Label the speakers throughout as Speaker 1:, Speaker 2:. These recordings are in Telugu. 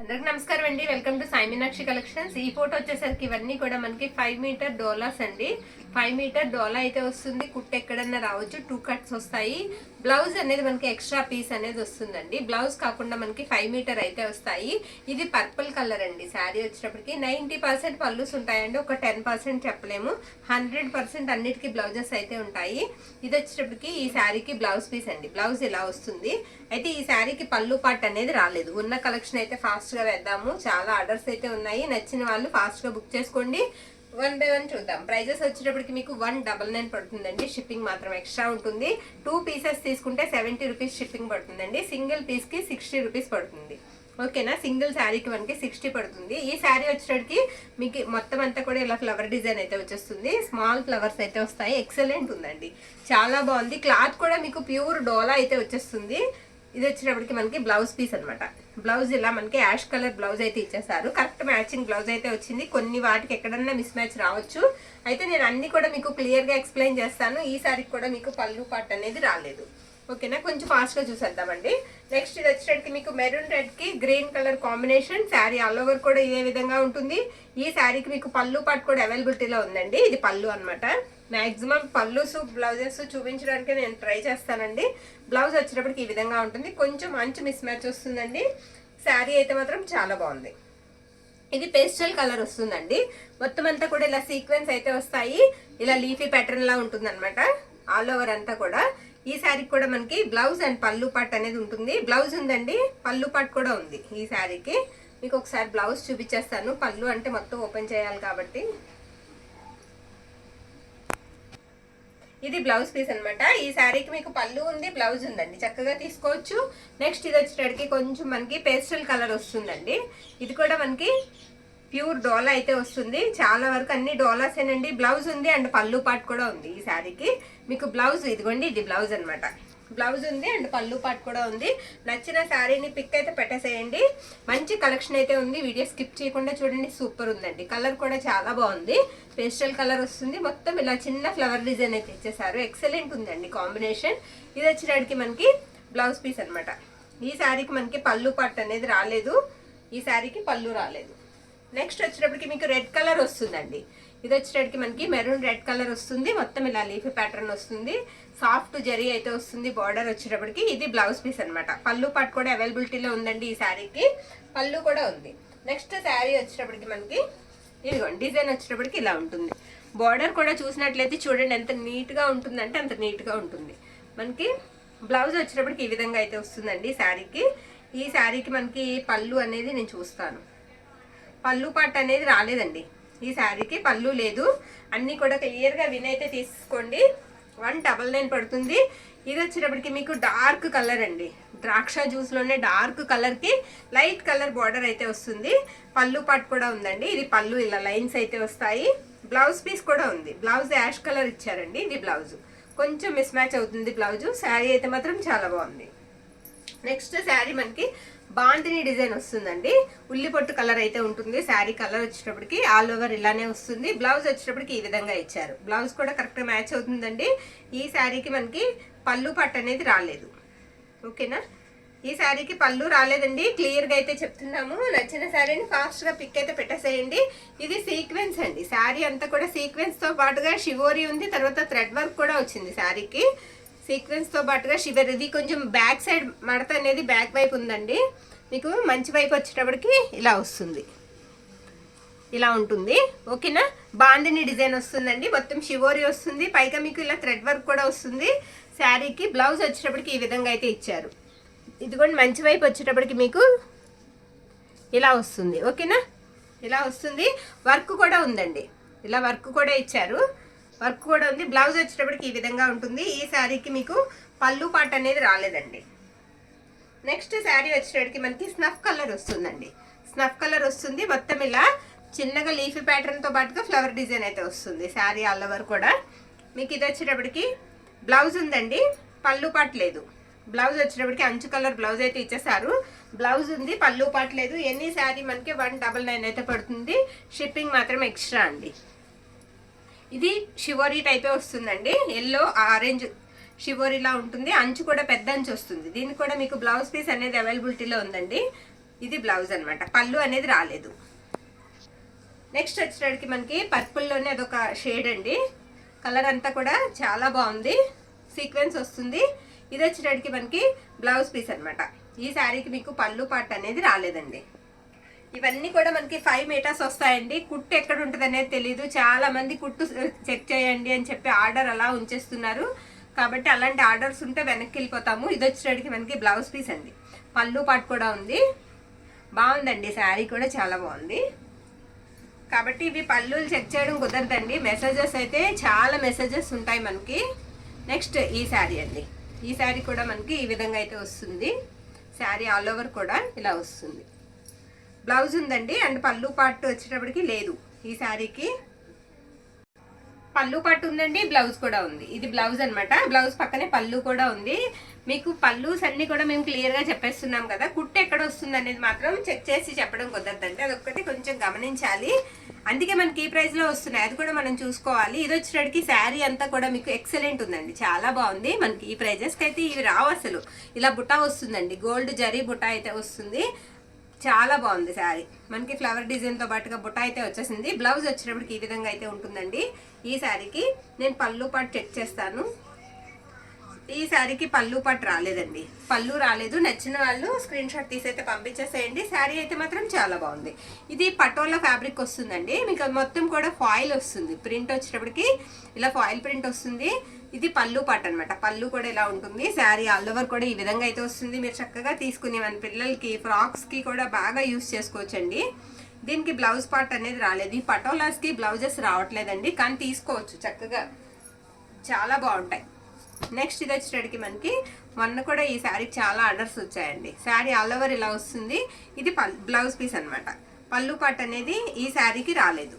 Speaker 1: అందరికి నమస్కారం అండి. Welcome to Sai Meenakshi collections. ఈ ఫోటో వచ్చేసరికి ఇవన్నీ కూడా మనకి 5 మీటర్ డోలాస్ అండి. 5 మీటర్ డోలా అయితే వస్తుంది. కుట్టు ఎక్కడన్నా రావచ్చు. 2 కట్స్ వస్తాయి. బ్లౌజ్ అనేది మనకి ఎక్స్ట్రా పీస్ అనేది వస్తుందండి. బ్లౌజ్ కాకుండా మనకి 5 మీటర్ అయితే వస్తాయి. ఇది పర్పుల్ కలర్ అండి. శారీ వచ్చేటప్పటికి 90% పళ్ళుస్ ఉంటాయండి. ఒక 10% చెప్పలేము. 100% అన్నిటికీ బ్లౌజెస్ అయితే ఉంటాయి. ఇది వచ్చేటప్పటికి ఈ శారీకి బ్లౌజ్ పీస్ అండి. బ్లౌజ్ ఇలా వస్తుంది. అయితే ఈ శారీకి పళ్ళు పాట్ అనేది రాలేదు. ఉన్న కలెక్షన్ అయితే ఫాస్ట్ గా వేద్దాము. చాలా ఆర్డర్స్ అయితే ఉన్నాయి. నచ్చిన వాళ్ళు ఫాస్ట్ గా బుక్ చేసుకోండి. 1 by 1 చూద్దాం. ప్రైజెస్ వచ్చేటప్పటికి మీకు 199 పడుతుందండి. షిప్పింగ్ మాత్రం ఎక్స్ట్రా ఉంటుంది. 2 పీసెస్ తీసుకుంటే 70 రూపీస్ షిప్పింగ్ పడుతుందండి. సింగిల్ పీస్ కి 60 రూపీస్ పడుతుంది. ఓకేనా. సింగిల్ శారీకి మనకి 60 పడుతుంది. ఈ శారీ వచ్చేటప్పటికి మీకు మొత్తం అంతా కూడా ఇలా ఫ్లవర్ డిజైన్ అయితే వచ్చేస్తుంది. స్మాల్ ఫ్లవర్స్ అయితే వస్తాయి. ఎక్సలెంట్ ఉందండి. చాలా బాగుంది. క్లాత్ కూడా మీకు ప్యూర్ డోలా అయితే వచ్చేస్తుంది. ఇది వచ్చేటప్పటికి మనకి బ్లౌజ్ పీస్ అనమాట. బ్లౌజ్ ఇలా మనకి యాష్ కలర్ బ్లౌజ్ అయితే ఇచ్చేసారు. కరెక్ట్ మ్యాచింగ్ బ్లౌజ్ అయితే వచ్చింది. కొన్ని వాటికి ఎక్కడన్నా మిస్ మ్యాచ్ రావచ్చు. అయితే నేను అన్ని కూడా మీకు క్లియర్ గా ఎక్స్ప్లెయిన్ చేస్తాను. ఈ సారికి కూడా మీకు పళ్ళు పాట్ అనేది రాలేదు. ఓకేనా. కొంచెం ఫాస్ట్ గా చూసేద్దామండి. నెక్స్ట్ ఇది వచ్చేటప్పటికి మీకు మెరూన్ రెడ్ కి green colour combination. Sari all over కూడా ఇదే విధంగా ఉంటుంది. ఈ శారీకి మీకు పళ్ళు పాట్ కూడా అవైలబిలిటీలో ఉందండి. ఇది పళ్ళు అనమాట. మాక్సిమం పళ్ళుస్ బ్లౌజెస్ చూపించడానికి నేను ట్రై చేస్తానండి. బ్లౌజ్ వచ్చేటప్పటికి ఈ విధంగా ఉంటుంది. కొంచెం మంచి మిస్ మ్యాచ్ వస్తుందండి. శారీ అయితే మాత్రం చాలా బాగుంది. ఇది పేస్టల్ కలర్ వస్తుందండి. మొత్తం అంతా కూడా ఇలా సీక్వెన్స్ అయితే వస్తాయి. ఇలా లీఫీ ప్యాటర్న్ లా ఉంటుంది అనమాట ఆల్ ఓవర్ అంతా కూడా. ఈ శారీకి కూడా మనకి బ్లౌజ్ అండ్ పళ్ళు పాట్ అనేది ఉంటుంది. బ్లౌజ్ ఉందండి, పళ్ళు పాట్ కూడా ఉంది. ఈ శారీకి మీకు ఒకసారి బ్లౌజ్ చూపించేస్తాను. పళ్ళు అంటే మొత్తం ఓపెన్ చేయాలి కాబట్టి. ఇది బ్లౌజ్ పీస్ అనమాట. ఈ శారీకి మీకు పళ్ళు ఉంది, బ్లౌజ్ ఉందండి. చక్కగా తీసుకోవచ్చు. నెక్స్ట్ ఇది వచ్చేటప్పటికి కొంచెం మనకి పేస్టల్ కలర్ వస్తుందండి. ఇది కూడా మనకి ప్యూర్ డోలా అయితే వస్తుంది. చాలా వరకు అన్ని డోలాసేనండి. బ్లౌజ్ ఉంది అండ్ పళ్ళు పాట్ కూడా ఉంది. ఈ శారీకి మీకు బ్లౌజ్ ఇదిగోండి. ఇది బ్లౌజ్ అనమాట. బ్లౌజ్ ఉంది అండ్ పళ్ళు పాట్ కూడా ఉంది. నచ్చిన శారీని పిక్ అయితే పెట్టేసేయండి. మంచి కలెక్షన్ అయితే ఉంది. వీడియో స్కిప్ చేయకుండా చూడండి. సూపర్ ఉందండి. కలర్ కూడా చాలా బాగుంది. పేస్టల్ కలర్ వస్తుంది. మొత్తం ఇలా చిన్న ఫ్లవర్ డిజైన్ అయితే ఇచ్చేసారు. ఎక్సలెంట్ ఉందండి కాంబినేషన్. ఇది వచ్చేటప్పటికి మనకి బ్లౌజ్ పీస్ అనమాట. ఈ శారీకి మనకి పళ్ళు పాట్ అనేది రాలేదు. ఈ శారీకి పళ్ళు రాలేదు. నెక్స్ట్ వచ్చేటప్పటికి మీకు రెడ్ కలర్ వస్తుందండి. ఇది వచ్చేటప్పటికి మనకి మెరూన్ రెడ్ కలర్ వస్తుంది. మొత్తం ఇలా లీఫీ ప్యాటర్న్ వస్తుంది. సాఫ్ట్ జరీ అయితే వస్తుంది. బార్డర్ వచ్చేటప్పటికి ఇది బ్లౌజ్ పీస్ అనమాట. పళ్ళు పాట్ కూడా అవైలబిలిటీలో ఉందండి. ఈ శారీకి పళ్ళు కూడా ఉంది. నెక్స్ట్ శారీ వచ్చేటప్పటికి మనకి ఇదిగోండి డిజైన్ వచ్చేటప్పటికి ఇలా ఉంటుంది. బార్డర్ కూడా చూసినట్లయితే చూడండి ఎంత నీట్ గా ఉంటుందంటే అంత నీట్ గా ఉంటుంది. మనకి బ్లౌజ్ వచ్చేటప్పటికి ఈ విధంగా అయితే వస్తుందండి శారీకి. ఈ శారీకి మనకి పళ్ళు అనేది నేను చూస్తాను. పళ్ళు పాట్ అనేది రాలేదండి. ఈ శారీకి పళ్ళు లేదు. అన్ని కూడా క్లియర్ గా వినైతే తీసుకోండి. 199 పడుతుంది. ఇది వచ్చేటప్పటికి మీకు డార్క్ కలర్ అండి. ద్రాక్ష జ్యూస్ లోనే డార్క్ కలర్ కి లైట్ కలర్ బార్డర్ అయితే వస్తుంది. పళ్ళు పాట్ కూడా ఉందండి. ఇది పళ్ళు ఇలా లైన్స్ అయితే వస్తాయి. బ్లౌజ్ పీస్ కూడా ఉంది. బ్లౌజ్ యాష్ కలర్ ఇచ్చారండి. ఇది బ్లౌజ్ కొంచెం మిస్ మ్యాచ్ అవుతుంది బ్లౌజ్. శారీ అయితే మాత్రం చాలా బాగుంది. నెక్స్ట్ శారీ మనకి బాందిని డిజైన్ వస్తుందండి. ఉల్లి పొట్టు కలర్ అయితే ఉంటుంది. శారీ కలర్ వచ్చేటప్పటికి ఆల్ ఓవర్ ఇలానే వస్తుంది. బ్లౌజ్ వచ్చేటప్పటికి ఈ విధంగా ఇచ్చారు. బ్లౌజ్ కూడా కరెక్ట్ మ్యాచ్ అవుతుందండి. ఈ శారీకి మనకి పళ్ళు పట్టు అనేది రాలేదు. ఓకేనా. ఈ శారీకి పళ్ళు రాలేదండి. క్లియర్ గా అయితే చెప్తున్నాము. నచ్చిన శారీని ఫాస్ట్ గా పిక్ అయితే పెట్టేసేయండి. ఇది సీక్వెన్స్ అండి. శారీ అంతా కూడా సీక్వెన్స్ తో పాటుగా షివోరీ ఉంది. తర్వాత థ్రెడ్ వర్క్ కూడా వచ్చింది శారీకి. సీక్వెన్స్ తో పాటుగా షివర్. ఇది కొంచెం బ్యాక్ సైడ్ మడత అనేది బ్యాక్ వైపు ఉందండి. మీకు మంచి వైపు వచ్చేటప్పటికి ఇలా వస్తుంది. ఇలా ఉంటుంది. ఓకేనా. బాందిని డిజైన్ వస్తుందండి. మొత్తం షివోరీ వస్తుంది. పైగా మీకు ఇలా థ్రెడ్ వర్క్ కూడా వస్తుంది. శారీకి బ్లౌజ్ వచ్చేటప్పటికి ఈ విధంగా అయితే ఇచ్చారు. ఇదిగోండి మంచి వైపు వచ్చేటప్పటికి మీకు ఇలా వస్తుంది. ఓకేనా. ఇలా వస్తుంది. వర్క్ కూడా ఉందండి. ఇలా వర్క్ కూడా ఇచ్చారు. వర్క్ కూడా ఉంది. బ్లౌజ్ వచ్చేటప్పటికి ఈ విధంగా ఉంటుంది. ఈ శారీకి మీకు పళ్ళు పాట్ అనేది రాలేదండి. నెక్స్ట్ శారీ వచ్చేటప్పటికి మనకి స్నఫ్ కలర్ వస్తుందండి. స్నఫ్ కలర్ వస్తుంది. మొత్తం ఇలా చిన్నగా లీఫీ ప్యాటర్న్ తో పాటుగా ఫ్లవర్ డిజైన్ అయితే వస్తుంది. శారీ ఆల్ ఓవర్ కూడా మీకు ఇది వచ్చేటప్పటికి బ్లౌజ్ ఉందండి. పళ్ళు పాట్ లేదు. బ్లౌజ్ వచ్చేటప్పటికి అంచు కలర్ బ్లౌజ్ అయితే ఇచ్చేసారు. బ్లౌజ్ ఉంది, పళ్ళు పాట్ లేదు. ఎన్ని శారీ మనకి 199 అయితే పడుతుంది. షిప్పింగ్ మాత్రం ఎక్స్ట్రా అండి. ఇది షివోరీ టైపే వస్తుందండి. ఎల్లో ఆరెంజ్ షివోరీలా ఉంటుంది. అంచు కూడా పెద్ద అంచు వస్తుంది. దీనికి కూడా మీకు బ్లౌజ్ పీస్ అనేది అవైలబిలిటీలో ఉందండి. ఇది బ్లౌజ్ అనమాట. పళ్ళు అనేది రాలేదు. నెక్స్ట్ వచ్చేటికి మనకి పర్పుల్లోనే అదొక షేడ్ అండి. కలర్ అంతా కూడా చాలా బాగుంది, సీక్వెన్స్ వస్తుంది. ఇది వచ్చేటికి మనకి బ్లౌజ్ పీస్ అనమాట. ఈ శారీకి మీకు పళ్ళు పార్ట్ అనేది రాలేదండి. ఇవన్నీ కూడా మనకి 5 మీటర్స్ వస్తాయండి. కుట్టు ఎక్కడ ఉంటుంది అనేది తెలీదు. చాలా మంది కుట్టు చెక్ చేయండి అని చెప్పి ఆర్డర్ అలా ఉంచేస్తున్నారు. కాబట్టి అలాంటి ఆర్డర్స్ ఉంటే వెనక్కి వెళ్ళిపోతాము. ఇది వచ్చేటికి మనకి బ్లౌజ్ పీస్ అండి. పళ్ళు పార్ట్ కూడా ఉంది. బాగుందండి, శారీ కూడా చాలా బాగుంది. కాబట్టి ఇవి పళ్ళులు చెక్ చేయడం కుదరదండి. మెసేజెస్ అయితే చాలా మెసేజెస్ ఉంటాయి మనకి. నెక్స్ట్ ఈ శారీ అండి. ఈ శారీ కూడా మనకి ఈ విధంగా అయితే వస్తుంది. శారీ ఆల్ ఓవర్ కూడా ఇలా వస్తుంది. బ్లౌజ్ ఉందండి అండ్ పళ్ళు పార్ట్ వచ్చేటప్పటికి లేదు. ఈ శారీకి పళ్ళు పార్ట్ ఉందండి, బ్లౌజ్ కూడా ఉంది. ఇది బ్లౌజ్ అనమాట. బ్లౌజ్ పక్కనే పళ్ళు కూడా ఉంది. మీకు పళ్ళుస్ అన్ని కూడా మేము క్లియర్గా చెప్పేస్తున్నాం కదా. కుట్టు ఎక్కడ వస్తుంది అనేది మాత్రం చెక్ చేసి చెప్పడం కుదరదండి. అదొక్కటి కొంచెం గమనించాలి. అందుకే మనకి ఈ ప్రైస్లో వస్తున్నాయి, అది కూడా మనం చూసుకోవాలి. ఇది వచ్చేటికి శారీ అంతా కూడా మీకు ఎక్సలెంట్ ఉందండి, చాలా బాగుంది. మనకి ఈ ప్రైజెస్కి అయితే ఇవి రావు అసలు. ఇలా బుటా వస్తుందండి, గోల్డ్ జరీ బుటా అయితే వస్తుంది. చాలా బాగుంది శారీ. మనకి ఫ్లవర్ డిజైన్తో పాటుగా బుట్ట అయితే వచ్చేసింది. బ్లౌజ్ వచ్చేటప్పటికి ఈ విధంగా అయితే ఉంటుందండి. ఈ శారీకి నేను పళ్ళు పాటు చెక్ చేస్తాను. ఈ శారీకి పళ్ళు పాటు రాలేదండి, పళ్ళు రాలేదు. నచ్చిన వాళ్ళు స్క్రీన్ షాట్ తీసి అయితే పంపించేసేయండి. శారీ అయితే మాత్రం చాలా బాగుంది. ఇది పటోలా ఫ్యాబ్రిక్ వస్తుందండి. మీకు మొత్తం కూడా ఫాయిల్ వస్తుంది. ప్రింట్ వచ్చేటప్పటికి ఇలా ఫాయిల్ ప్రింట్ వస్తుంది. ఇది పళ్ళు పాట అనమాట. పళ్ళు కూడా ఇలా ఉంటుంది. శారీ ఆల్ ఓవర్ కూడా ఈ విధంగా అయితే వస్తుంది. మీరు చక్కగా తీసుకుని మన పిల్లలకి ఫ్రాక్స్కి కూడా బాగా యూస్ చేసుకోవచ్చండి. దీనికి బ్లౌజ్ పార్ట్ అనేది రాలేదు. ఈ పటోలాస్కి బ్లౌజెస్ రావట్లేదండి, కానీ తీసుకోవచ్చు చక్కగా, చాలా బాగుంటాయి. నెక్స్ట్ ఇది వచ్చేటికి మనకి మొన్న కూడా ఈ శారీకి చాలా ఆర్డర్స్ వచ్చాయండి. శారీ ఆల్ ఓవర్ ఇలా వస్తుంది. ఇది బ్లౌజ్ పీస్ అనమాట. పళ్ళు పార్ట్ అనేది ఈ శారీకి రాలేదు.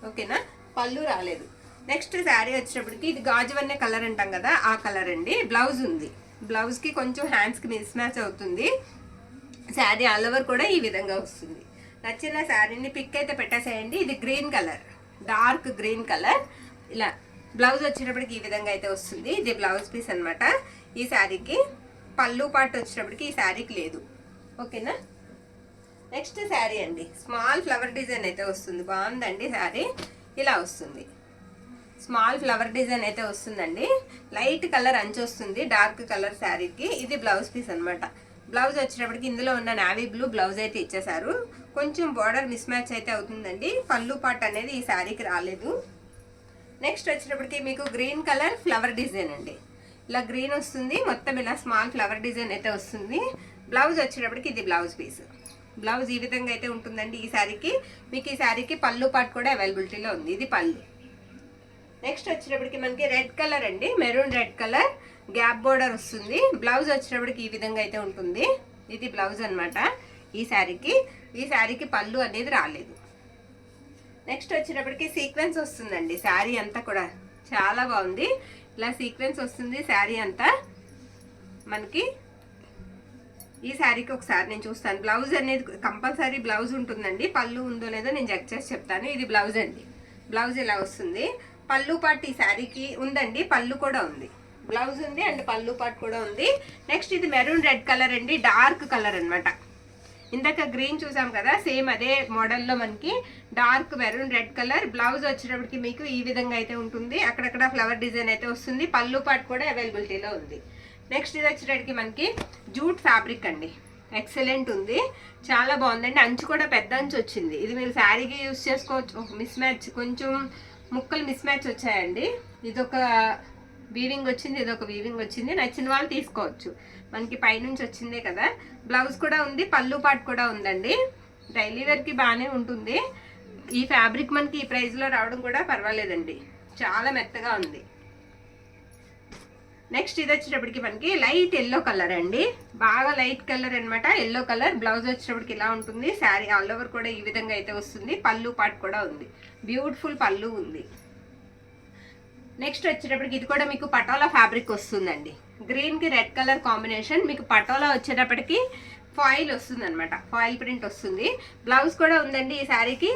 Speaker 1: ఓకేనా, పళ్ళు రాలేదు. నెక్స్ట్ శారీ వచ్చేటప్పటికి ఇది గాజువన్నే కలర్ అంటాం కదా, ఆ కలర్ అండి. బ్లౌజ్ ఉంది. బ్లౌజ్కి కొంచెం హ్యాండ్స్కి మిస్ మ్యాచ్ అవుతుంది. శారీ ఆల్ ఓవర్ కూడా ఈ విధంగా వస్తుంది. నచ్చిన శారీని పిక్ అయితే పెట్టేసేయండి. ఇది green colour, dark green colour. ఇలా బ్లౌజ్ వచ్చేటప్పటికి ఈ విధంగా అయితే వస్తుంది. ఇది బ్లౌజ్ పీస్ అనమాట. ఈ శారీకి పళ్ళు పార్ట్ వచ్చేటప్పటికి ఈ శారీకి లేదు. ఓకేనా, నెక్స్ట్ శారీ అండి. స్మాల్ ఫ్లవర్ డిజైన్ అయితే వస్తుంది. బాగుందండి శారీ. ఇలా వస్తుంది. స్మాల్ ఫ్లవర్ డిజైన్ అయితే వస్తుందండి. లైట్ కలర్ అంచు వస్తుంది డార్క్ కలర్ శారీకి. ఇది బ్లౌజ్ పీస్ అనమాట. బ్లౌజ్ వచ్చేటప్పటికి ఇందులో ఉన్న నావీ బ్లూ బ్లౌజ్ అయితే ఇచ్చేసారు. కొంచెం బార్డర్ మిస్ మ్యాచ్ అయితే అవుతుందండి. పళ్ళు పార్ట్ అనేది ఈ శారీకి రాలేదు. నెక్స్ట్ వచ్చేటప్పటికి మీకు గ్రీన్ కలర్ ఫ్లవర్ డిజైన్ అండి. ఇలా గ్రీన్ వస్తుంది. మొత్తం ఇలా స్మాల్ ఫ్లవర్ డిజైన్ అయితే వస్తుంది. బ్లౌజ్ వచ్చేటప్పటికి ఇది బ్లౌజ్ పీస్. బ్లౌజ్ ఈ విధంగా అయితే ఉంటుందండి ఈ శారీకి. మీకు ఈ శారీకి పళ్ళు పార్ట్ కూడా అవైలబిలిటీలో ఉంది. ఇది పళ్ళు. నెక్స్ట్ వచ్చేటప్పటికి మనకి రెడ్ కలర్ అండి, maroon red colour gap border వస్తుంది. బ్లౌజ్ వచ్చేటప్పటికి ఈ విధంగా అయితే ఉంటుంది. ఇది బ్లౌజ్ అనమాట ఈ శారీకి. ఈ శారీకి పళ్ళు అనేది రాలేదు. నెక్స్ట్ వచ్చేటప్పటికి సీక్వెన్స్ వస్తుందండి. శారీ అంతా కూడా చాలా బాగుంది. ఇలా సీక్వెన్స్ వస్తుంది శారీ అంతా మనకి. ఈ శారీకి ఒకసారి నేను చూస్తాను. బ్లౌజ్ అనేది కంపల్సరీ బ్లౌజ్ ఉంటుందండి. పళ్ళు ఉందో లేదో నేను చెక్ చేసి చెప్తాను. ఇది బ్లౌజ్ అండి. బ్లౌజ్ ఇలా వస్తుంది. పళ్ళు పార్ట్ ఈ శారీకి ఉందండి, పళ్ళు కూడా ఉంది. బ్లౌజ్ ఉంది అండ్ పళ్ళు పార్ట్ కూడా ఉంది. నెక్స్ట్ ఇది మెరూన్ రెడ్ కలర్ అండి, డార్క్ కలర్ అనమాట. ఇందాక గ్రీన్ చూసాం కదా, సేమ్ అదే మోడల్లో మనకి dark maroon red colour. Blouse వచ్చేటప్పటికి మీకు ఈ విధంగా అయితే ఉంటుంది. అక్కడక్కడ ఫ్లవర్ డిజైన్ అయితే వస్తుంది. పళ్ళు పార్ట్ కూడా అవైలబిలిటీలో ఉంది. నెక్స్ట్ ఇది వచ్చేటప్పటికి మనకి జూట్ ఫ్యాబ్రిక్ అండి. ఎక్సలెంట్ ఉంది, చాలా బాగుందండి. అంచు కూడా పెద్ద అంచు వచ్చింది. ఇది మీరు శారీకి యూజ్ చేసుకోవచ్చు. మిస్ మ్యాచ్, కొంచెం ముక్కలు మిస్ మ్యాచ్ వచ్చాయండి. ఇదొక వీవింగ్ వచ్చింది, ఇదొక వీవింగ్ వచ్చింది. నచ్చిన వాళ్ళు తీసుకోవచ్చు. మనకి పైనుంచి వచ్చిందే కదా. బ్లౌజ్ కూడా ఉంది, పళ్ళు పార్ట్ కూడా ఉందండి. డైలీ వేర్కి బాగానే ఉంటుంది. ఈ ఫ్యాబ్రిక్ మనకి ఈ ప్రైస్లో రావడం కూడా పర్వాలేదండి, చాలా మెత్తగా ఉంది. నెక్స్ట్ ఇది వచ్చేటప్పటికి మనకి లైట్ ఎల్లో కలర్ అండి, బాగా లైట్ కలర్ అనమాట, ఎల్లో కలర్. బ్లౌజ్ వచ్చేటప్పటికి ఇలా ఉంటుంది. శారీ ఆల్ ఓవర్ కూడా ఈ విధంగా అయితే వస్తుంది. పళ్ళు పార్ట్ కూడా ఉంది, బ్యూటిఫుల్ పళ్ళు ఉంది. నెక్స్ట్ వచ్చేటప్పటికి ఇది కూడా మీకు పటోలా ఫ్యాబ్రిక్ వస్తుందండి. గ్రీన్కి రెడ్ కలర్ కాంబినేషన్. మీకు పటోలా వచ్చేటప్పటికి ఫాయిల్ వస్తుంది అనమాట, ఫాయిల్ ప్రింట్ వస్తుంది. బ్లౌజ్ కూడా ఉందండి ఈ శారీకి.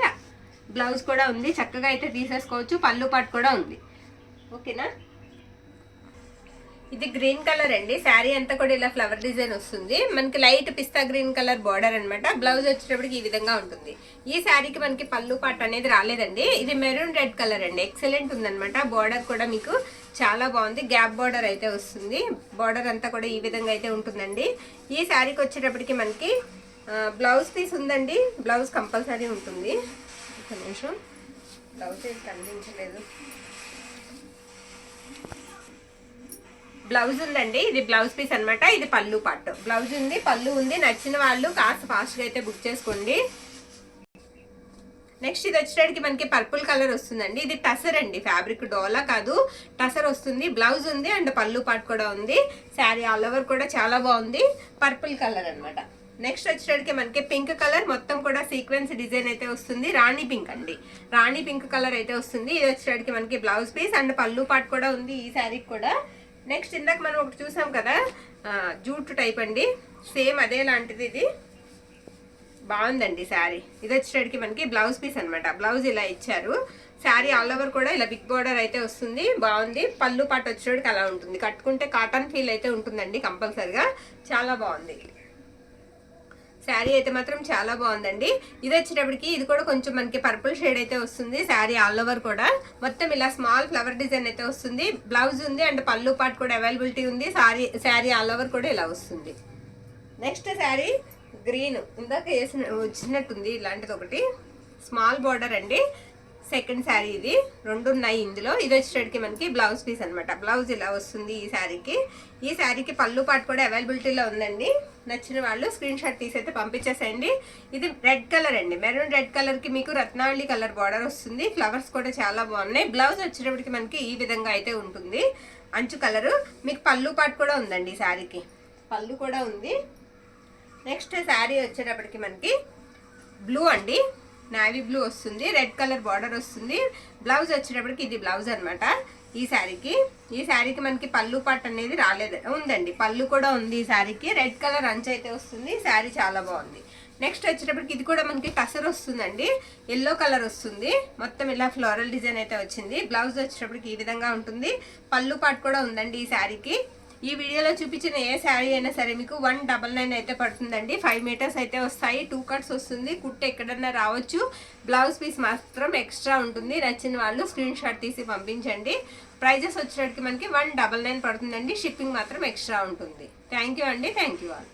Speaker 1: బ్లౌజ్ కూడా ఉంది, చక్కగా అయితే తీసేసుకోవచ్చు. పళ్ళు పార్ట్ కూడా ఉంది. ఓకేనా, ఇది గ్రీన్ కలర్ అండి. శారీ అంతా కూడా ఇలా ఫ్లవర్ డిజైన్ వస్తుంది. మనకి లైట్ పిస్తా గ్రీన్ కలర్ బార్డర్ అనమాట. బ్లౌజ్ వచ్చేటప్పటికి ఈ విధంగా ఉంటుంది. ఈ శారీకి మనకి పళ్ళు పాట అనేది రాలేదండి. ఇది మెరూన్ రెడ్ కలర్ అండి. ఎక్సలెంట్ ఉందనమాట. బార్డర్ కూడా మీకు చాలా బాగుంది. గ్యాప్ బార్డర్ అయితే వస్తుంది. బార్డర్ అంతా కూడా ఈ విధంగా అయితే ఉంటుందండి. ఈ శారీకి వచ్చేటప్పటికి మనకి బ్లౌజ్ పీస్ ఉందండి. బ్లౌజ్ కంపల్సరీ ఉంటుంది. ఒక నిమిషం, బ్లౌజ్ ఏది కనిపించలేదు. బ్లౌజ్ ఉందండి. ఇది బ్లౌజ్ పీస్ అనమాట. ఇది పళ్ళు పార్ట్. బ్లౌజ్ ఉంది, పళ్ళు ఉంది. నచ్చిన వాళ్ళు కాస్త ఫాస్ట్గా అయితే బుక్ చేసుకోండి. నెక్స్ట్ ఇది వచ్చేటికి మనకి పర్పుల్ కలర్ వస్తుందండి. ఇది టసర్ అండి. ఫ్యాబ్రిక్ డోలా కాదు, టసర్ వస్తుంది. బ్లౌజ్ ఉంది అండ్ పళ్ళు పార్ట్ కూడా ఉంది. శారీ ఆల్ ఓవర్ కూడా చాలా బాగుంది. పర్పుల్ కలర్ అనమాట. నెక్స్ట్ వచ్చేటికి మనకి పింక్ కలర్, మొత్తం కూడా సీక్వెన్స్ డిజైన్ అయితే వస్తుంది. రాణి పింక్ అండి. రాణి పింక్ కలర్ అయితే వస్తుంది. ఇది వచ్చేటికి మనకి బ్లౌజ్ పీస్ అండ్ పళ్ళు పార్ట్ కూడా ఉంది ఈ శారీకి కూడా. నెక్స్ట్ ఇందాక మనం ఒకటి చూసాం కదా, జూట్ టైప్ అండి. సేమ్ అదే లాంటిది. ఇది బాగుందండి శారీ. ఇది వచ్చేటికి మనకి బ్లౌజ్ పీస్ అనమాట. బ్లౌజ్ ఇలా ఇచ్చారు. శారీ ఆల్ ఓవర్ కూడా ఇలా బిగ్ బార్డర్ అయితే వస్తుంది. బాగుంది. పళ్ళు పాటు వచ్చేటికి అలా ఉంటుంది. కట్టుకుంటే కాటన్ ఫీల్ అయితే ఉంటుందండి కంపల్సరిగా. చాలా బాగుంది శారీ అయితే మాత్రం చాలా బాగుందండి. ఇది వచ్చేటప్పటికి ఇది కూడా కొంచెం మనకి పర్పుల్ షేడ్ అయితే వస్తుంది. శారీ ఆల్ ఓవర్ కూడా మొత్తం ఇలా స్మాల్ ఫ్లవర్ డిజైన్ అయితే వస్తుంది. బ్లౌజ్ ఉంది అండ్ పళ్ళు పార్ట్ కూడా అవైలబిలిటీ ఉంది. శారీ ఆల్ ఓవర్ కూడా ఇలా వస్తుంది. నెక్స్ట్ శారీ గ్రీన్, ఇందాక వచ్చినట్టుంది ఇలాంటిది ఒకటి. స్మాల్ బార్డర్ అండి. సెకండ్ శారీ ఇది. రెండు ఉన్నాయి ఇందులో. ఇది వచ్చేటికి మనకి బ్లౌజ్ పీస్ అనమాట. బ్లౌజ్ ఇలా వస్తుంది ఈ శారీకి. ఈ శారీకి పళ్ళు పార్ట్ కూడా అవైలబిలిటీలో ఉందండి. నచ్చిన వాళ్ళు స్క్రీన్ షాట్ తీసి అయితే పంపించేసేయండి. ఇది రెడ్ కలర్ అండి. మెరూన్ రెడ్ కలర్ కి మీకు రత్నావళి కలర్ బార్డర్ వస్తుంది. ఫ్లవర్స్ కూడా చాలా బాగున్నాయి. బ్లౌజ్ వచ్చేటప్పటికి మనకి ఈ విధంగా అయితే ఉంటుంది. అంచు కలరు. మీకు పళ్ళు పార్ట్ కూడా ఉందండి ఈ శారీకి. పళ్ళు కూడా ఉంది. నెక్స్ట్ శారీ వచ్చేటప్పటికి మనకి బ్లూ అండి. నావీ బ్లూ వస్తుంది. రెడ్ కలర్ బార్డర్ వస్తుంది. బ్లౌజ్ వచ్చేటప్పటికి ఇది బ్లౌజ్ అనమాట ఈ శారీకి మనకి పళ్ళు పార్ట్ అనేది రాలేదు, ఉందండి. పళ్ళు కూడా ఉంది ఈ శారీకి. రెడ్ కలర్ అంచు అయితే వస్తుంది. శారీ చాలా బాగుంది. నెక్స్ట్ వచ్చేటప్పటికి ఇది కూడా మనకి టసర్ వస్తుందండి. ఎల్లో కలర్ వస్తుంది. మొత్తం ఇలా ఫ్లోరల్ డిజైన్ అయితే వచ్చింది. బ్లౌజ్ వచ్చేటప్పటికి ఈ విధంగా ఉంటుంది. పళ్ళు పార్ట్ కూడా ఉందండి ఈ శారీకి. ఈ వీడియోలో చూపించిన ఏ శారీ అయినా సరే మీకు 199 అయితే పడుతుందండి. 5 మీటర్స్ అయితే వస్తాయి. 2 కట్స్ వస్తుంది. కుట్టు ఎక్కడన్నా రావచ్చు. బ్లౌజ్ పీస్ మాత్రం ఎక్స్ట్రా ఉంటుంది. నచ్చిన వాళ్ళు స్క్రీన్ షాట్ తీసి పంపించండి. ప్రైజెస్ వచ్చేటికి మనకి 199 పడుతుందండి. షిప్పింగ్ మాత్రం ఎక్స్ట్రా ఉంటుంది. థ్యాంక్ యూ అండి. Thank you all.